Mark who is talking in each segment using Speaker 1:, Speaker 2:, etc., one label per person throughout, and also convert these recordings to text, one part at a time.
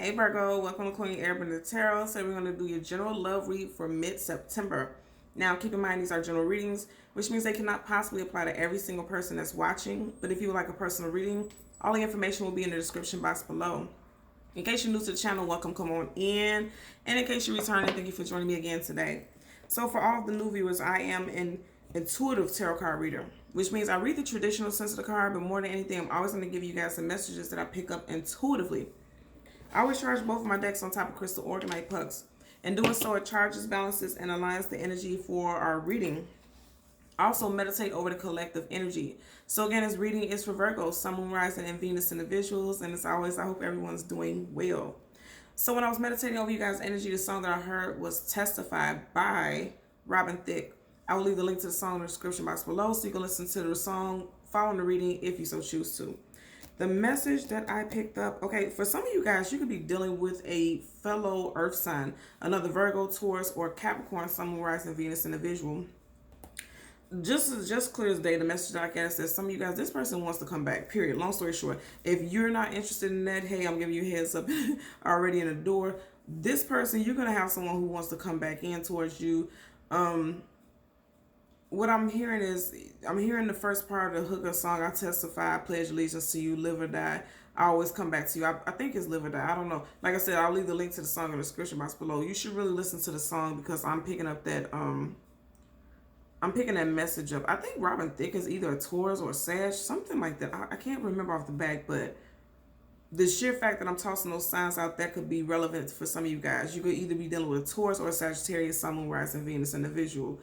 Speaker 1: Hey Virgo, welcome to Queen Airbender Tarot. So we're going to do your general love read for mid-September. Now keep in mind these are general readings, which means they cannot possibly apply to every single person that's watching. But if you would like a personal reading, all the information will be in the description box below. In case you're new to the channel, welcome, come on in. And in case you're returning, thank you for joining me again today. So for all of the new viewers, I am an intuitive tarot card reader, which means I read the traditional sense of the card, but more than anything, I'm always going to give you guys some messages that I pick up intuitively. I always charge both of my decks on top of crystal organite pucks. In doing so, it charges, balances, and aligns the energy for our reading. Also, meditate over the collective energy. So again, this reading is for Virgo, Sun, Moon, Rising, and Venus individuals. And as always, I hope everyone's doing well. So when I was meditating over you guys' energy, the song that I heard was Testified by Robin Thicke. I will leave the link to the song in the description box below so you can listen to the song following the reading if you so choose to. The message that I picked up, okay, for some of you guys, you could be dealing with a fellow earth sign, another Virgo, Taurus, or Capricorn, Sun, Moon, Rising, Venus individual. Just clear as day, the message that I get says some of you guys, this person wants to come back, period. Long story short, if you're not interested in that, hey, I'm giving you a heads up already in the door. This person, you're going to have someone who wants to come back in towards you. What I'm hearing is, I'm hearing the first part of the hookup song, I testify, I pledge allegiance to you, live or die. I always come back to you. I think it's live or die. I don't know. Like I said, I'll leave the link to the song in the description box below. You should really listen to the song because I'm picking up that, I'm picking that message up. I think Robin Thicke is either a Taurus or a Sag, something like that. I can't remember off the back, but the sheer fact that I'm tossing those signs out, that could be relevant for some of you guys. You could either be dealing with a Taurus or a Sagittarius, Sun, Moon, Rising, Venus individual.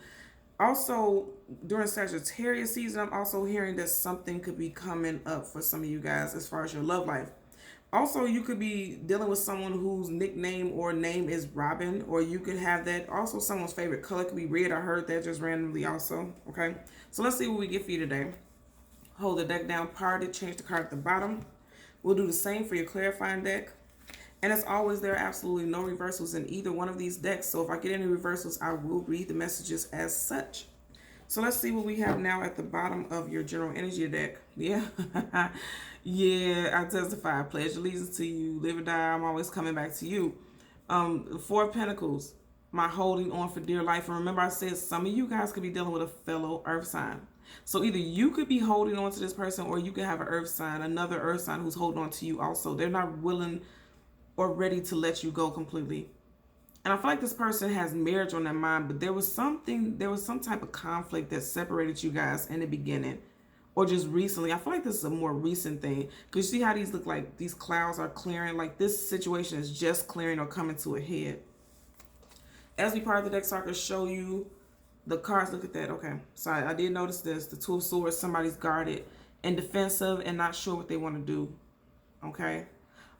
Speaker 1: Also, during Sagittarius season, I'm also hearing that something could be coming up for some of you guys as far as your love life. Also, you could be dealing with someone whose nickname or name is Robin, or you could have that. Also, someone's favorite color could be red. I heard that just randomly also. Okay, so let's see what we get for you today. Hold the deck down, parted, change the card at the bottom. We'll do the same for your clarifying deck. And as always, there are absolutely no reversals in either one of these decks. So if I get any reversals, I will read the messages as such. So let's see what we have now at the bottom of your general energy deck. Yeah. Yeah, I testify. I pledge allegiance to you. Live or die. I'm always coming back to you. Four of Pentacles. My holding on for dear life. And remember I said some of you guys could be dealing with a fellow earth sign. So either you could be holding on to this person or you could have an earth sign, another earth sign who's holding on to you also. They're not willing or ready to let you go completely. And I feel like this person has marriage on their mind, but there was some type of conflict that separated you guys in the beginning or just recently. I feel like this is a more recent thing because you see how these look like these clouds are clearing, like this situation is just clearing or coming to a head. As we part of the deck so I can show you the cards, look at that. Okay, so I did notice this, the Two of Swords, somebody's guarded and defensive and not sure what they want to do. Okay.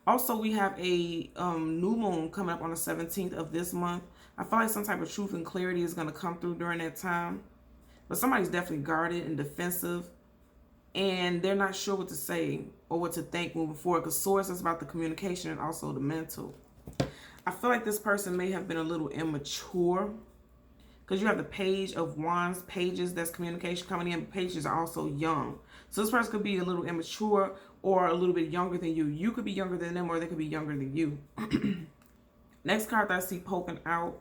Speaker 1: Also, we have a new moon coming up on the 17th of this month. I feel like some type of truth and clarity is going to come through during that time. But somebody's definitely guarded and defensive. And they're not sure what to say or what to think moving forward. Because Swords is about the communication and also the mental. I feel like this person may have been a little immature. Because you have the Page of Wands, pages, that's communication coming in. Pages are also young. So this person could be a little immature or a little bit younger than you. You could be younger than them or they could be younger than you. Next card that I see poking out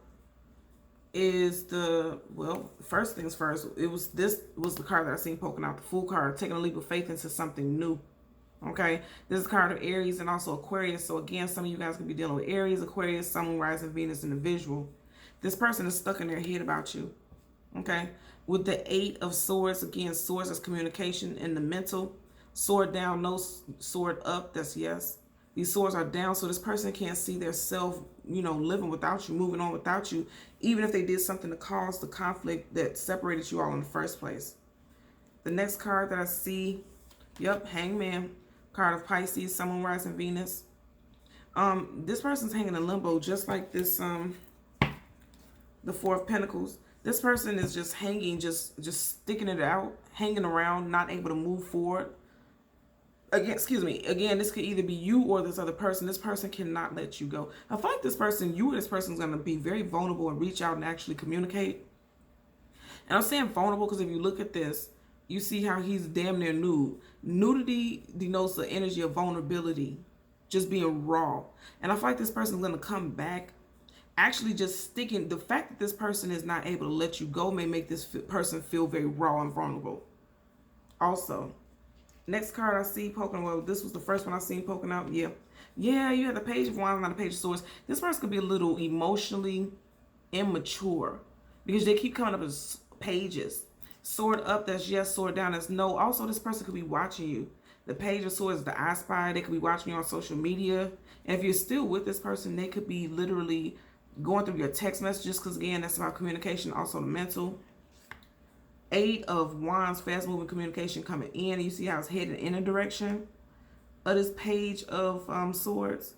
Speaker 1: is the, well, first things first. This was the card that I seen poking out, the Fool card, taking a leap of faith into something new. Okay, this is a card of Aries and also Aquarius. So again, some of you guys could be dealing with Aries, Aquarius, Sun, Moon, Rising, Venus individual. This person is stuck in their head about you. Okay, with the Eight of Swords, again, Swords is communication and the mental. Sword down, no, sword up, that's yes. These swords are down, so this person can't see their self, living without you, moving on without you, even if they did something to cause the conflict that separated you all in the first place. The next card that I see, yep, Hangman, card of Pisces, Sun, Moon, Rising, Venus. This person's hanging in limbo, just like this, the Four of Pentacles. This person is just hanging, just sticking it out, hanging around, not able to move forward. Again, this could either be you or this other person. This person cannot let you go. I feel like this person, you or this person is going to be very vulnerable and reach out and actually communicate. And I'm saying vulnerable because if you look at this, you see how he's damn near nude. Nudity denotes the energy of vulnerability. just being raw. And I feel like this person is going to come back actually just sticking. The fact that this person is not able to let you go may make this person feel very raw and vulnerable. Also, next card I see poking, well, this was the first one I seen poking out. Yeah. Yeah, you have the Page of Wands, not the Page of Swords. This person could be a little emotionally immature because they keep coming up as pages. Sword up, that's yes. Sword down, that's no. Also, this person could be watching you. The Page of Swords is the I Spy. They could be watching you on social media. And if you're still with this person, they could be literally going through your text messages because, again, that's about communication, also the mental. 8 of Wands, fast-moving communication coming in. You see how it's headed in a direction of this Page of Swords.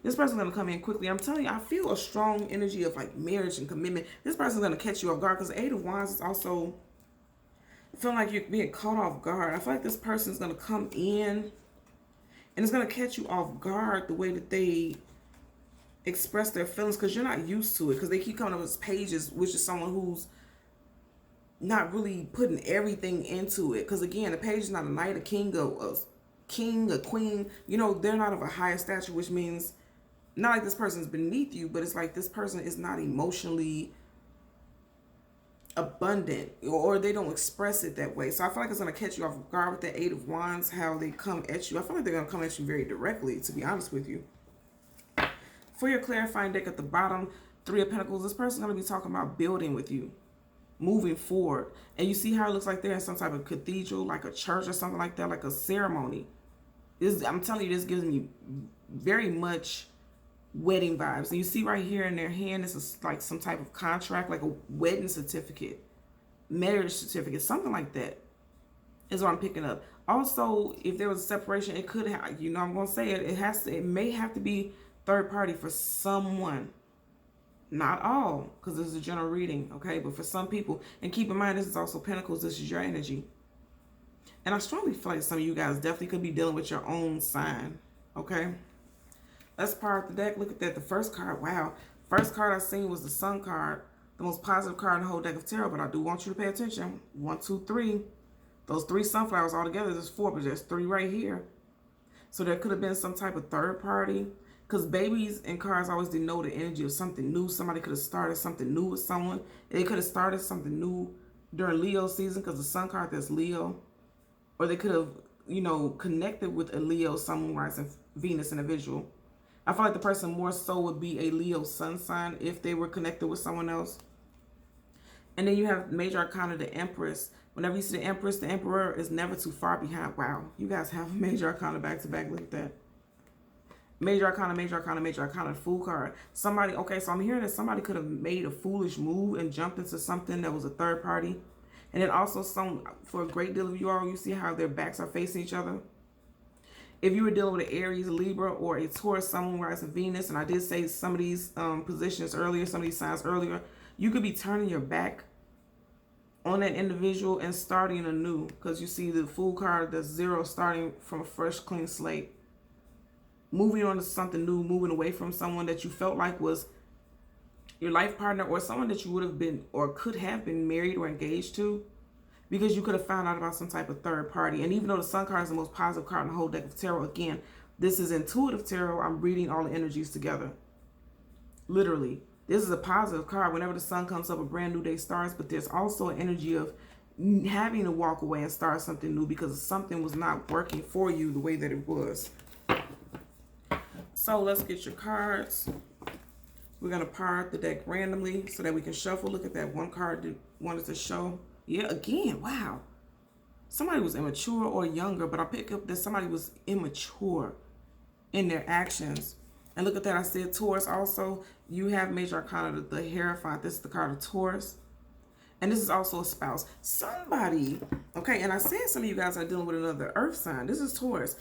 Speaker 1: This person's going to come in quickly. I'm telling you, I feel a strong energy of like marriage and commitment. This person's going to catch you off guard because 8 of Wands is also feeling like you're being caught off guard. I feel like this person's going to come in and it's going to catch you off guard the way that they express their feelings because you're not used to it because they keep coming up with pages, which is someone who's not really putting everything into it. Because again, the page is not a knight, a king, a queen. You know, they're not of a higher stature, which means not like this person's beneath you, but it's like this person is not emotionally abundant or they don't express it that way. So I feel like it's going to catch you off guard with the 8 of Wands, how they come at you. I feel like they're going to come at you very directly, to be honest with you. For your clarifying deck at the bottom, 3 of Pentacles, this person's going to be talking about building with you, moving forward. And you see how it looks like they're in some type of cathedral, like a church or something like that, like a ceremony. I'm telling you, this gives me very much wedding vibes. And you see right here in their hand, this is like some type of contract, like a wedding certificate, marriage certificate, something like that is what I'm picking up. Also, if there was a separation, it could have, you know, I'm going to say it, it may have to be third party for someone. Not all, because this is a general reading, okay? But for some people, and keep in mind, this is also Pentacles, this is your energy. And I strongly feel like some of you guys definitely could be dealing with your own sign, okay? Let's part the deck. Look at that. The first card, wow. First card I seen was the Sun card, the most positive card in the whole deck of tarot, but I do want you to pay attention. 1, 2, 3. Those 3 sunflowers all together, there's 4, but there's 3 right here. So there could have been some type of third party. Because babies and cards always denote the energy of something new. Somebody could have started something new with someone. They could have started something new during Leo season because the Sun card, that's Leo. Or they could have, you know, connected with a Leo, Sun, Moon, Rising, Venus individual. I feel like the person more so would be a Leo sun sign if they were connected with someone else. And then you have Major Arcana, the Empress. Whenever you see the Empress, the Emperor is never too far behind. Wow, you guys have Major Arcana back to back. Look at that. Major Arcana, Major Arcana, Major Arcana, Fool card. Somebody, okay, so I'm hearing that somebody could have made a foolish move and jumped into something that was a third party. And then also for a great deal of you all, you see how their backs are facing each other. If you were dealing with an Aries, Libra, or a Taurus, Sun, Moon, Rising, Venus, and I did say some of these positions earlier, some of these signs earlier, you could be turning your back on that individual and starting anew. Because you see the Fool card, that's 0, starting from a fresh, clean slate. Moving on to something new, moving away from someone that you felt like was your life partner or someone that you would have been or could have been married or engaged to, because you could have found out about some type of third party. And even though the Sun card is the most positive card in the whole deck of tarot, again, this is intuitive tarot. I'm reading all the energies together. Literally, this is a positive card. Whenever the Sun comes up, a brand new day starts, but there's also an energy of having to walk away and start something new because something was not working for you the way that it was. So let's get your cards. We're going to part the deck randomly so that we can shuffle. Look at that one card that wanted to show. Yeah, again, wow. Somebody was immature or younger, but I pick up that somebody was immature in their actions. And look at that, I said Taurus also. You have Major Arcana, the Hierophant. This is the card of Taurus. And this is also a spouse. Somebody, okay, and I said some of you guys are dealing with another earth sign. This is Taurus.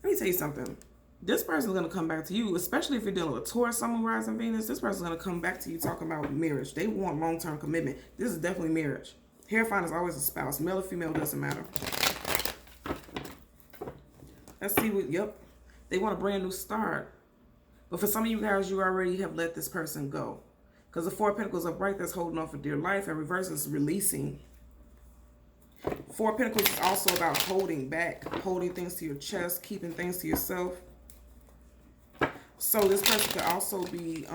Speaker 1: Let me tell you something. This person is going to come back to you, especially if you're dealing with Taurus, Sun, Moon, Rising, Venus. This person is going to come back to you talking about marriage. They want long-term commitment. This is definitely marriage. Hierophant is always a spouse. Male or female, doesn't matter. Let's see what, yep. They want a brand new start. But for some of you guys, you already have let this person go. Because the 4 of Pentacles upright, that's holding on for dear life. And reverse is releasing. 4 of Pentacles is also about holding back, holding things to your chest, keeping things to yourself. So this person could also be,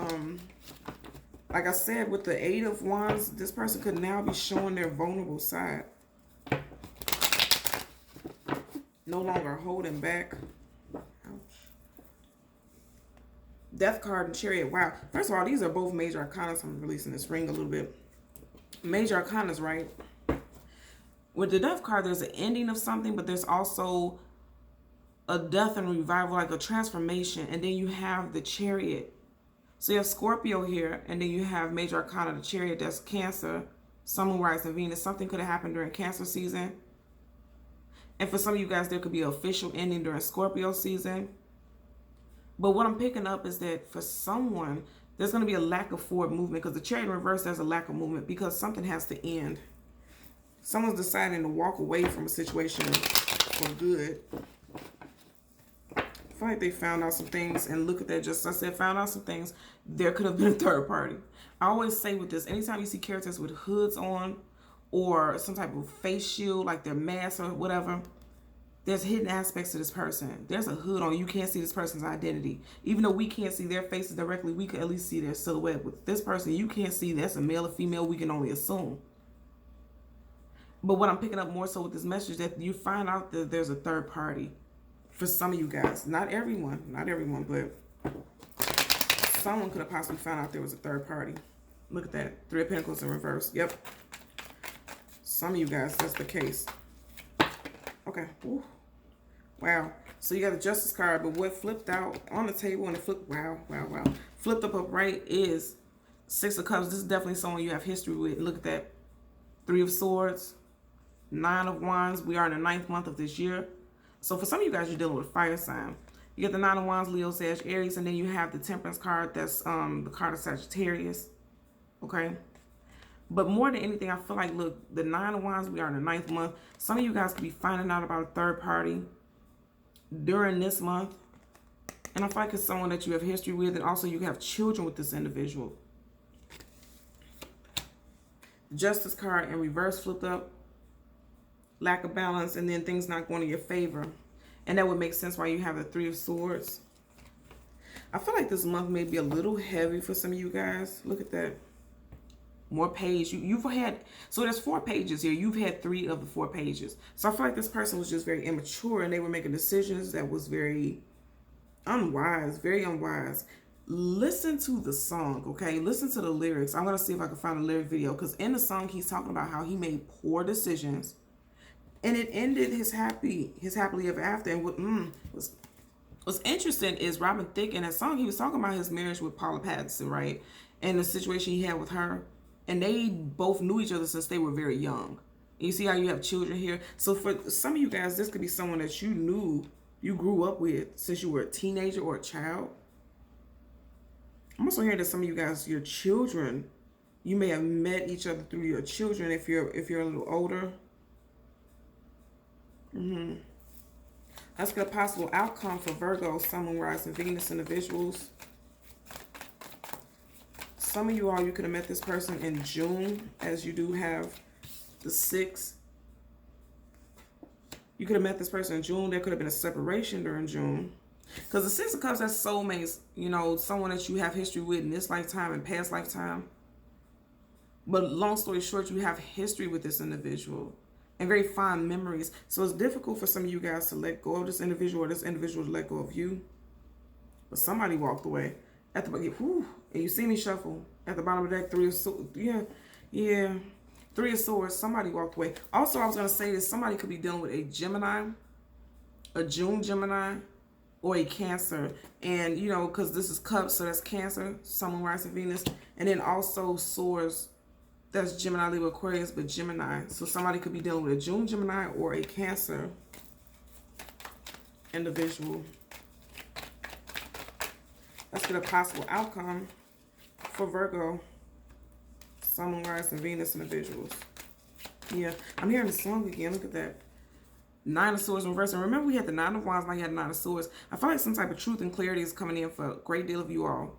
Speaker 1: like I said, with the Eight of Wands, this person could now be showing their vulnerable side. No longer holding back. Ouch. Death card and Chariot. Wow. First of all, these are both major arcana. So I'm releasing this ring a little bit. Major arcanas, right? With the Death card, there's an ending of something, but there's also a death and revival, like a transformation. And then you have the Chariot. So you have Scorpio here, and then you have major arcana, the Chariot, that's Cancer, Sun, Moon, Rising, Venus. Something could have happened during Cancer season. And for some of you guys, there could be an official ending during Scorpio season. But what I'm picking up is that for someone, there's going to be a lack of forward movement, because the Chariot in reverse, there's a lack of movement because something has to end. Someone's deciding to walk away from a situation for good. I feel like they found out some things, and look at that, just as I said, found out some things. There could have been a third party. I always say with this, anytime you see characters with hoods on or some type of face shield, like their mask or whatever, there's hidden aspects to this person. There's a hood on. You can't see this person's identity. Even though we can't see their faces directly, we can at least see their silhouette. With this person, you can't see that's a male or female. We can only assume. But what I'm picking up more so with this message, that you find out that there's a third party. For some of you guys. Not everyone, but someone could have possibly found out there was a third party. Look at that. Three of Pentacles in reverse. Yep. Some of you guys, that's the case. Okay. Ooh. Wow. So you got the Justice card, but what flipped out on the table and it flipped, wow. Flipped up upright is Six of Cups. This is definitely someone you have history with. Look at that. Three of Swords. Nine of Wands. We are in the 9th month of this year. So for some of you guys, you're dealing with a fire sign. You get the Nine of Wands, Leo, Sag, Aries, and then you have the Temperance card. That's the card of Sagittarius. Okay. But more than anything, I feel like, look, the Nine of Wands, we are in the 9th month. Some of you guys could be finding out about a third party during this month. And I feel like it's someone that you have history with, and also you have children with this individual. Justice card in reverse flipped up. Lack of balance, and then things not going in your favor. And that would make sense why you have the Three of Swords. I feel like this month may be a little heavy for some of you guys. Look at that. More page. You've had, so there's 4 pages here. You've had 3 of the 4 pages. So I feel like this person was just very immature, and they were making decisions that was very unwise, very unwise. Listen to the song, okay? Listen to the lyrics. I'm going to see if I can find a lyric video, because in the song, he's talking about how he made poor decisions. And it ended his happily ever after. And what what's interesting is Robin Thicke in that song, he was talking about his marriage with Paula Pattinson, right? And the situation he had with her. And they both knew each other since they were very young. And you see how you have children here? So for some of you guys, this could be someone that you knew, you grew up with since you were a teenager or a child. I'm also hearing that some of you guys, your children, you may have met each other through your children if you're a little older. Let's get a possible outcome for Virgo, Sun, Moon, Rising, Venus individuals. Some of you all, you could have met this person in June, as you do have the 6. You could have met this person in June. There could have been a separation during June. Because the 6 of Cups, that's soulmates, you know, someone that you have history with in this lifetime and past lifetime. But long story short, you have history with this individual. And very fond memories. So it's difficult for some of you guys to let go of this individual, or this individual to let go of you. But somebody walked away. At the whew, and you see me shuffle. At the bottom of the deck, 3 of Swords. Yeah. 3 of Swords. Somebody walked away. Also, I was going to say this. Somebody could be dealing with a Gemini, a June Gemini, or a Cancer. And, you know, because this is Cups, so that's Cancer, Sun, Moon, Rising, Venus. And then also Swords. That's Gemini, Libra, Aquarius, but Gemini. So somebody could be dealing with a June Gemini or a Cancer individual. Let's get a possible outcome for Virgo, Sun, Moon, Rising, Venus individuals. Yeah, I'm hearing the song again. Look at that. 9 of Swords in reverse. And remember, we had the 9 of Wands, now you had the 9 of Swords. I feel like some type of truth and clarity is coming in for a great deal of you all.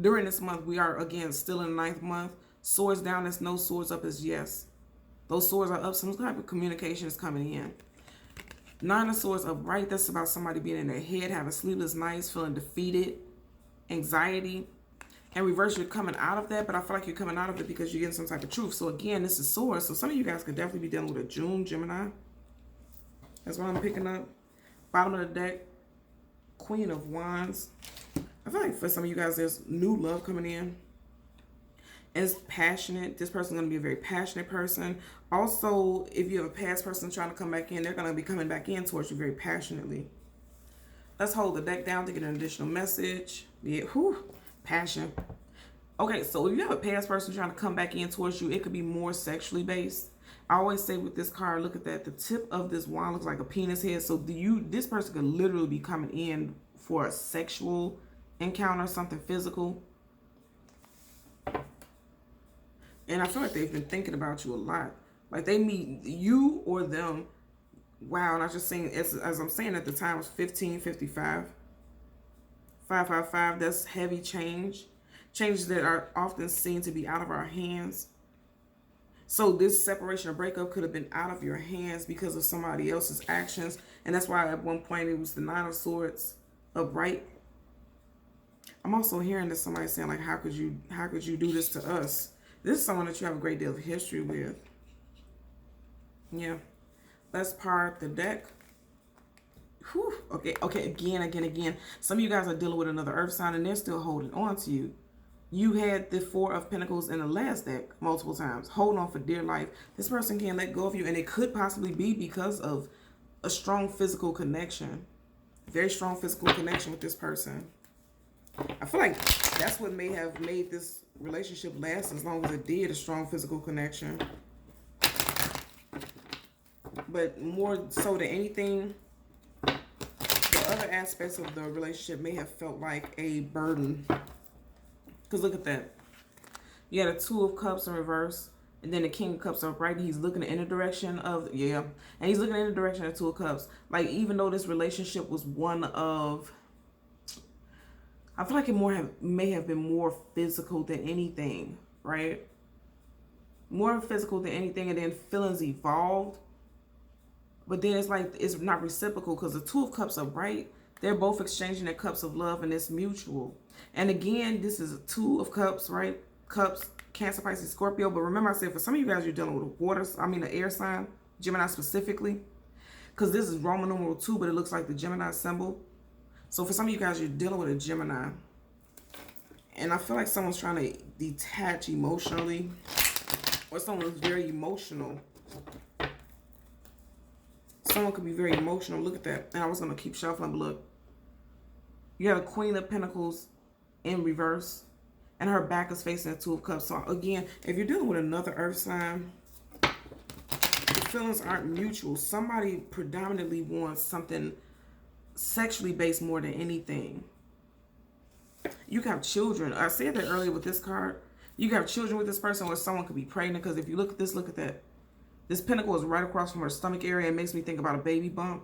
Speaker 1: During this month, we are, again, still in the 9th month. Swords down, that's no. Swords up is yes. Those swords are up. Some type of communication is coming in. 9 of Swords upright. That's about somebody being in their head, having sleepless nights, feeling defeated. anxiety. In reverse, you're coming out of that, but I feel like you're coming out of it because you're getting some type of truth. So again, this is Swords. So some of you guys could definitely be dealing with a June Gemini. That's what I'm picking up. Bottom of the deck, Queen of Wands. I feel like for some of you guys, there's new love coming in. It's passionate. This person's going to be a very passionate person. Also, if you have a past person trying to come back in, they're going to be coming back in towards you very passionately. Let's hold the deck down to get an additional message. Yeah, whew, passion. Okay, so if you have a past person trying to come back in towards you, it could be more sexually based. I always say with this card, look at that. The tip of this wand looks like a penis head. So this person could literally be coming in for a sexual encounter, something physical. And I feel like they've been thinking about you a lot. Like they meet you or them. Wow, and I was just saying, as I'm saying at the time, it was 1555. 555, that's heavy change. Changes that are often seen to be out of our hands. So this separation or breakup could have been out of your hands because of somebody else's actions. And that's why at one point it was the Nine of Swords upright. I'm also hearing that somebody saying like, how could you do this to us? This is someone that you have a great deal of history with. Yeah. Let's part the deck. Whew. Okay. Again. Some of you guys are dealing with another earth sign and they're still holding on to you. You had the Four of Pentacles in the last deck multiple times. Hold on for dear life. This person can't let go of you, and it could possibly be because of a strong physical connection. Very strong physical connection with this person. I feel like that's what may have made this relationship last as long as it did, a strong physical connection. But more so than anything, the other aspects of the relationship may have felt like a burden. Because look at that. You had a Two of Cups in reverse, and then the King of Cups upright. He's looking in the direction of, and he's looking in the direction of Two of Cups. Like, even though this relationship was one of, I feel like it may have been more physical than anything, right? More physical than anything, and then feelings evolved. But then it's like, it's not reciprocal because the Two of Cups upright, they're both exchanging their cups of love, and it's mutual. And again, this is a Two of Cups, right? Cups, Cancer, Pisces, Scorpio. But remember I said, for some of you guys, you're dealing with an air sign, Gemini specifically. Because this is Roman numeral 2, but it looks like the Gemini symbol. So for some of you guys, you're dealing with a Gemini. And I feel like someone's trying to detach emotionally. Or someone's very emotional. Someone could be very emotional. Look at that. And I was going to keep shuffling, but look. You have a Queen of Pentacles in reverse. And her back is facing a Two of Cups. So again, if you're dealing with another earth sign, the feelings aren't mutual. Somebody predominantly wants something sexually based more than anything. You can have children. I said that earlier with this card. You can have children with this person, or someone could be pregnant. Because if you look at this, look at that. This pentacle is right across from her stomach area. It makes me think about a baby bump.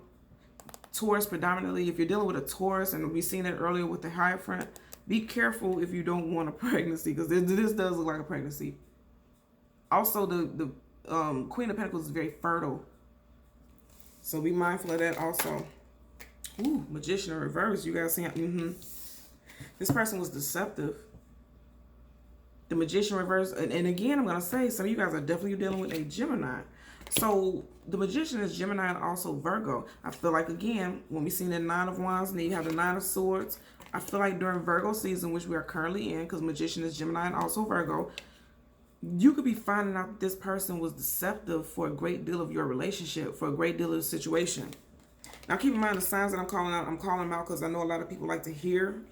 Speaker 1: Taurus predominantly. If you're dealing with a Taurus, and we've seen it earlier with the Hierophant, be careful if you don't want a pregnancy, because this does look like a pregnancy. Also, the Queen of Pentacles is very fertile. So be mindful of that also. Ooh, Magician in reverse. You guys see how, this person was deceptive. The Magician reverse. And again, I'm going to say, some of you guys are definitely dealing with a Gemini. So the Magician is Gemini and also Virgo. I feel like, again, when we see the Nine of Wands, and then you have the Nine of Swords, I feel like during Virgo season, which we are currently in, because Magician is Gemini and also Virgo, you could be finding out that this person was deceptive for a great deal of your relationship, for a great deal of the situation. Now, keep in mind the signs that I'm calling them out because I know a lot of people like to hear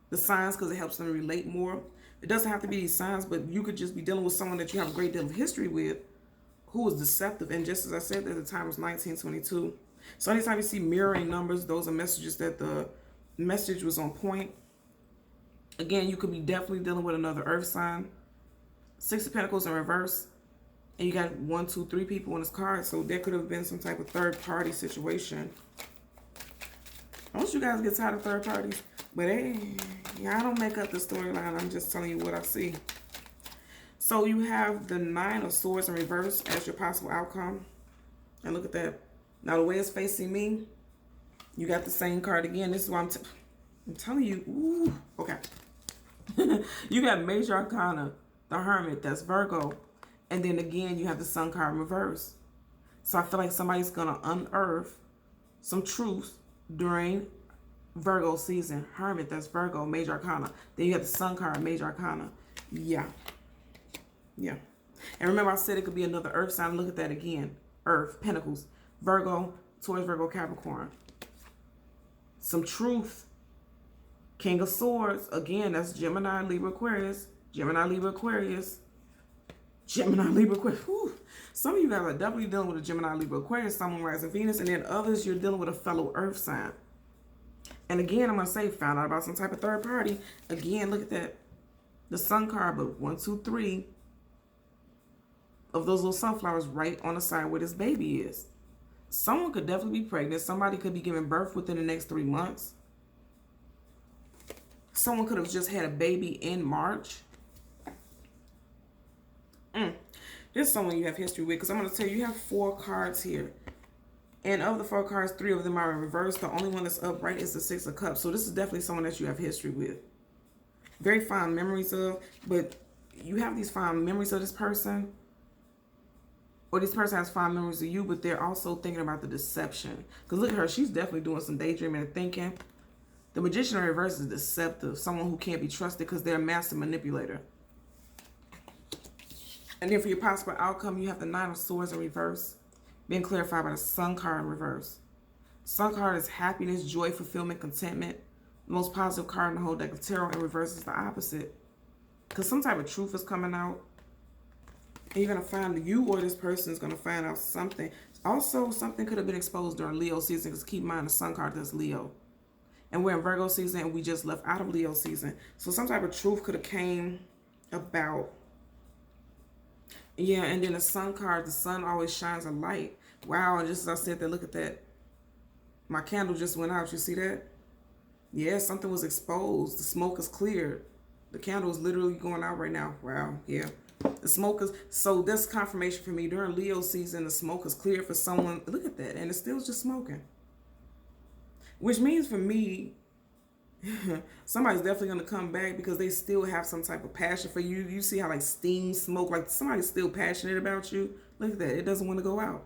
Speaker 1: the signs because it helps them relate more. It doesn't have to be these signs, but you could just be dealing with someone that you have a great deal of history with who was deceptive. And just as I said, at the time was 1922. So anytime you see mirroring numbers, those are messages that the message was on point. Again, you could be definitely dealing with another earth sign. Six of Pentacles in reverse. And you got 1, 2, 3 people on this card. So there could have been some type of third party situation. I want you guys get tired of third parties. But hey, I don't make up the storyline. I'm just telling you what I see. So you have the Nine of Swords in reverse as your possible outcome. And look at that. Now the way it's facing me, you got the same card again. This is why I'm telling you. Ooh, okay. You got Major Arcana, the Hermit, that's Virgo. And then again, you have the Sun card in reverse. So I feel like somebody's going to unearth some truth during Virgo season. Hermit, that's Virgo, Major Arcana. Then you have the Sun card, Major Arcana. Yeah. Yeah. And remember I said it could be another earth sign. Look at that again. Earth, Pentacles, Virgo, Taurus, Virgo, Capricorn. Some truth. King of Swords. Again, that's Gemini, Libra, Aquarius. Gemini, Libra, Aquarius. Gemini, Libra, Aquarius. Whew. Some of you guys are definitely dealing with a Gemini, Libra, Aquarius, Sun, rising Venus, and then others you're dealing with a fellow earth sign. And again, I'm going to say, found out about some type of third party. Again, look at that. The Sun card, but 1, 2, 3 of those little sunflowers right on the side where this baby is. Someone could definitely be pregnant. Somebody could be giving birth within the next 3 months. Someone could have just had a baby in March. This is someone you have history with, because I'm going to tell you, you have 4 cards here. And of the 4 cards, 3 of them are in reverse. The only one that's upright is the 6 of Cups. So this is definitely someone that you have history with. Very fond memories of, but you have these fond memories of this person. Or this person has fond memories of you, but they're also thinking about the deception. Because look at her, she's definitely doing some daydreaming and thinking. The Magician in reverse is deceptive. Someone who can't be trusted because they're a master manipulator. And then for your possible outcome, you have the 9 of Swords in reverse, being clarified by the Sun card in reverse. Sun card is happiness, joy, fulfillment, contentment. The most positive card in the whole deck of tarot. In reverse is the opposite. Because some type of truth is coming out. And you're going to find, you or this person is going to find out something. Also, something could have been exposed during Leo season, because keep in mind the Sun card is Leo. And we're in Virgo season, and we just left out of Leo season. So some type of truth could have came about. Yeah, and then the Sun card, the sun always shines a light. Wow, and just as I said that, look at that. My candle just went out. You see that? Yeah, something was exposed. The smoke is cleared. The candle is literally going out right now. Wow, yeah. The smoke is, so that's confirmation for me. During Leo season, the smoke is clear for someone. Look at that, and it's still just smoking. Which means for me, somebody's definitely going to come back because they still have some type of passion for you. You see how like steam, smoke, like somebody's still passionate about you. Look at that. It doesn't want to go out.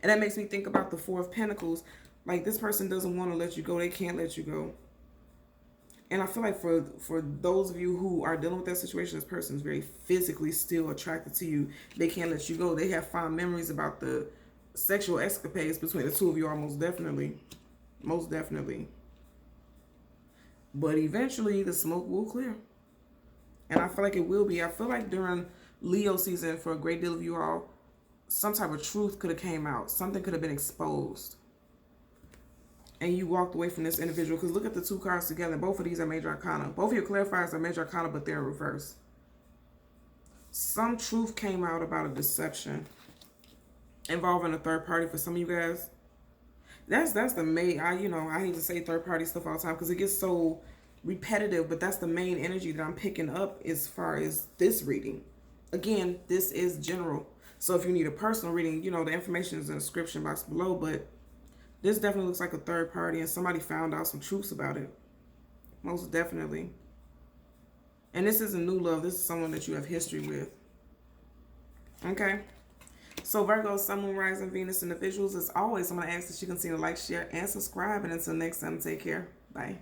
Speaker 1: And that makes me think about the 4 of Pentacles. Like this person doesn't want to let you go. They can't let you go. And I feel like for those of you who are dealing with that situation, this person is very physically still attracted to you. They can't let you go. They have fond memories about the sexual escapades between the two of you, almost definitely. Most definitely. But eventually the smoke will clear. And I feel like it will be. I feel like during Leo season, for a great deal of you all, some type of truth could have came out. Something could have been exposed. And you walked away from this individual. Because look at the 2 cards together. Both of these are Major Arcana. Both of your clarifiers are Major Arcana, but they're in reverse. Some truth came out about a deception involving a third party for some of you guys. That's the main, I hate to say third party stuff all the time because it gets so repetitive, but that's the main energy that I'm picking up as far as this reading. Again, this is general. So if you need a personal reading, the information is in the description box below, but this definitely looks like a third party and somebody found out some truths about it. Most definitely. And this isn't new love. This is someone that you have history with. Okay. So Virgo, Sun, Moon, Rising, Venus individuals, as always, I'm going to ask that you continue to like, share, and subscribe. And until next time, take care. Bye.